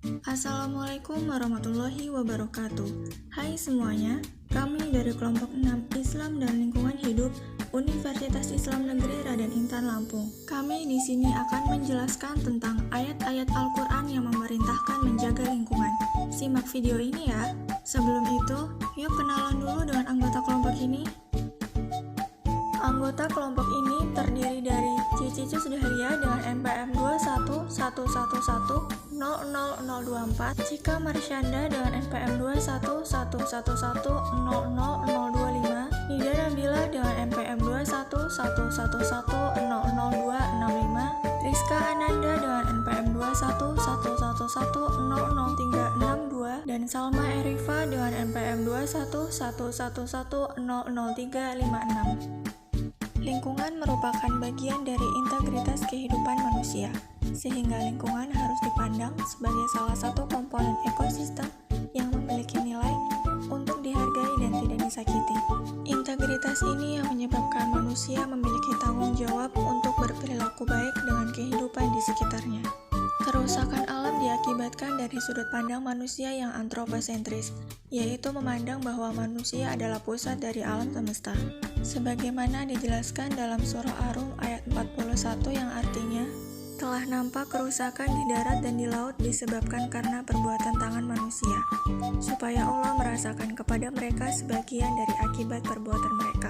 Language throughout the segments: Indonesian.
Assalamualaikum warahmatullahi wabarakatuh. Hai semuanya, kami dari kelompok 6 Islam dan Lingkungan Hidup Universitas Islam Negeri Raden Intan Lampung. Kami di sini akan menjelaskan tentang ayat-ayat Al-Quran yang memerintahkan menjaga lingkungan. Simak video ini ya. Sebelum itu, yuk kenalan dulu dengan anggota kelompok ini. Anggota kelompok ini terdiri dari Cici Sudaharia dengan NPM 21111000024, Cika Marsyanda dengan NPM 21111000025, Nida Nabila dengan NPM 21111000265, Rizka Ananda dengan NPM 21111000362, dan Salma Erifa dengan NPM 21111000356. Lingkungan merupakan bagian dari integritas kehidupan manusia, sehingga lingkungan harus dipandang sebagai salah satu komponen ekosistem yang memiliki nilai untuk dihargai dan tidak disakiti. Integritas ini yang menyebabkan manusia memiliki tanggung jawab untuk berperilaku baik dengan kehidupan di sekitarnya. Kerusakan alam diakibatkan dari sudut pandang manusia yang antroposentris, yaitu memandang bahwa manusia adalah pusat dari alam semesta. Sebagaimana dijelaskan dalam surah Ar-Rum ayat 41 yang artinya, telah nampak kerusakan di darat dan di laut disebabkan karena perbuatan tangan manusia, supaya Allah merasakan kepada mereka sebagian dari akibat perbuatan mereka,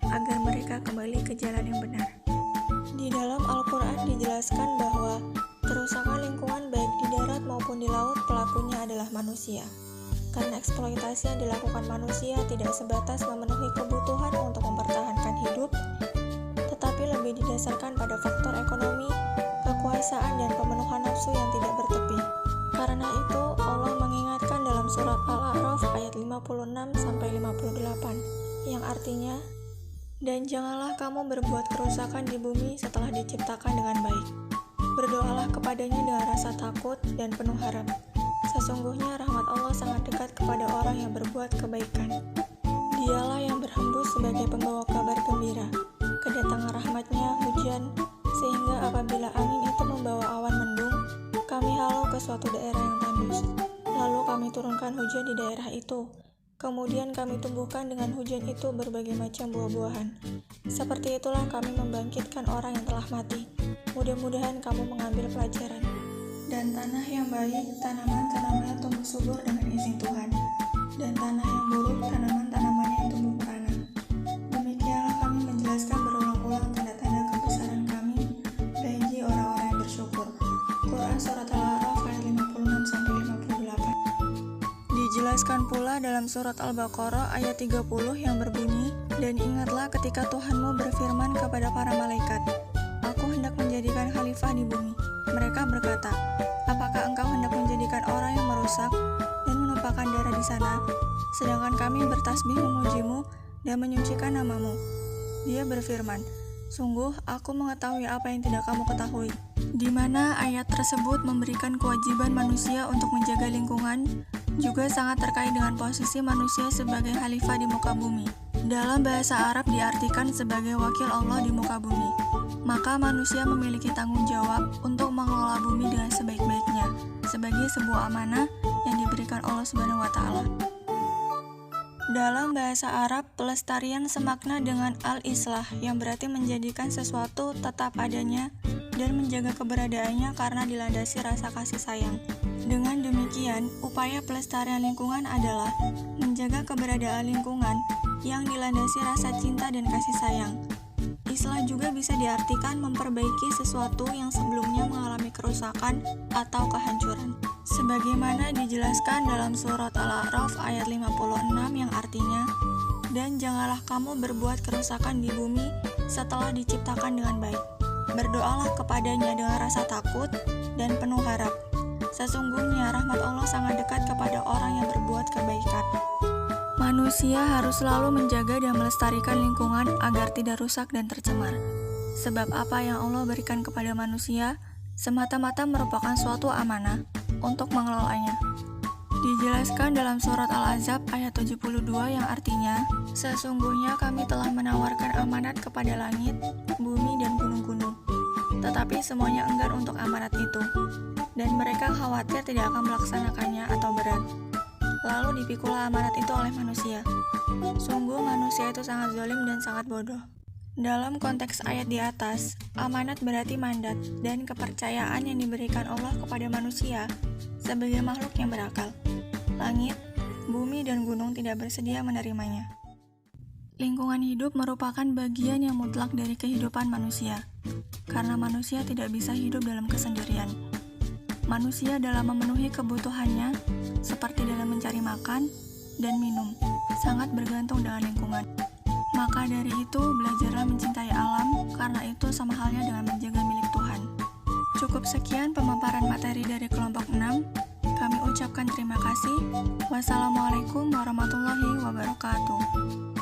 agar mereka kembali ke jalan yang benar. Di dalam Al-Quran dijelaskan bahwa kerusakan lingkungan baik di darat maupun di laut pelakunya adalah manusia. Karena eksploitasi yang dilakukan manusia tidak sebatas memenuhi kebutuhan untuk mempertahankan hidup, tetapi lebih didasarkan pada faktor ekonomi, kekuasaan, dan pemenuhan nafsu yang tidak bertepi. Karena itu, Allah mengingatkan dalam surat Al-A'raf ayat 56-58, yang artinya, "Dan janganlah kamu berbuat kerusakan di bumi setelah diciptakan dengan baik. Berdoalah kepadanya dengan rasa takut dan penuh harap. Sesungguhnya rahmat Allah sangat dekat kepada orang yang berbuat kebaikan. Dialah yang berhembus sebagai pembawa kabar gembira. Kedatangan rahmatnya hujan, sehingga apabila angin itu membawa awan mendung, kami halau ke suatu daerah yang tandus. Lalu kami turunkan hujan di daerah itu. Kemudian kami tumbuhkan dengan hujan itu berbagai macam buah-buahan. Seperti itulah kami membangkitkan orang yang telah mati. Mudah-mudahan kamu mengambil pelajaran." Dan tanah yang baik, tanaman-tanamannya tumbuh subur dengan izin Tuhan. Dan tanah yang buruk, tanaman-tanamannya yang tumbuh merana. Demikianlah kami menjelaskan berulang-ulang tanda-tanda kebesaran kami bagi orang-orang yang bersyukur. Quran Surat Al-A'raf ayat 56-58. Dijelaskan pula dalam surat Al-Baqarah ayat 30 yang berbunyi, "Dan ingatlah ketika Tuhanmu berfirman kepada para malaikat, Aku hendak menjadikan khalifah di bumi. Mereka berkata, apakah engkau hendak menjadikan orang yang merusak dan menumpahkan darah di sana, sedangkan kami bertasbih memujimu dan menyucikan namamu?" Dia berfirman, "Sungguh aku mengetahui apa yang tidak kamu ketahui." Di mana ayat tersebut memberikan kewajiban manusia untuk menjaga lingkungan, juga sangat terkait dengan posisi manusia sebagai khalifah di muka bumi. Dalam bahasa Arab diartikan sebagai wakil Allah di muka bumi. Maka manusia memiliki tanggung jawab untuk mengelola bumi dengan sebaik-baiknya, sebagai sebuah amanah yang diberikan Allah Subhanahu wa Ta'ala. Dalam bahasa Arab, pelestarian semakna dengan al-islah, yang berarti menjadikan sesuatu tetap adanya dan menjaga keberadaannya karena dilandasi rasa kasih sayang. Dengan demikian, upaya pelestarian lingkungan adalah menjaga keberadaan lingkungan yang dilandasi rasa cinta dan kasih sayang. Islah juga bisa diartikan memperbaiki sesuatu yang sebelumnya mengalami kerusakan atau kehancuran. Sebagaimana dijelaskan dalam surat Al-A'raf ayat 56 yang artinya, "Dan janganlah kamu berbuat kerusakan di bumi setelah diciptakan dengan baik. Berdoalah kepadanya dengan rasa takut dan penuh harap. Sesungguhnya rahmat Allah sangat dekat kepada orang yang berbuat kebaikan." Manusia harus selalu menjaga dan melestarikan lingkungan agar tidak rusak dan tercemar. Sebab apa yang Allah berikan kepada manusia semata-mata merupakan suatu amanah untuk mengelolanya. Dijelaskan dalam surat Al-Ahzab ayat 72 yang artinya, "Sesungguhnya kami telah menawarkan amanat kepada langit, bumi, dan gunung-gunung. Tetapi semuanya enggan untuk amanat itu. dan mereka khawatir tidak akan melaksanakannya atau berat. Lalu dipikulah amanat itu oleh manusia. Sungguh manusia itu sangat zalim dan sangat bodoh. Dalam konteks ayat di atas, amanat berarti mandat dan kepercayaan yang diberikan Allah kepada manusia sebagai makhluk yang berakal. Langit, bumi, dan gunung tidak bersedia menerimanya. Lingkungan hidup merupakan bagian yang mutlak dari kehidupan manusia, karena manusia tidak bisa hidup dalam kesendirian. Manusia dalam memenuhi kebutuhannya, seperti dalam mencari makan dan minum, sangat bergantung dengan lingkungan. Maka dari itu, belajarlah mencintai alam, karena itu sama halnya dengan menjaga milik Tuhan. Cukup sekian pemaparan materi dari kelompok 6. Kami ucapkan terima kasih. Wassalamualaikum warahmatullahi wabarakatuh.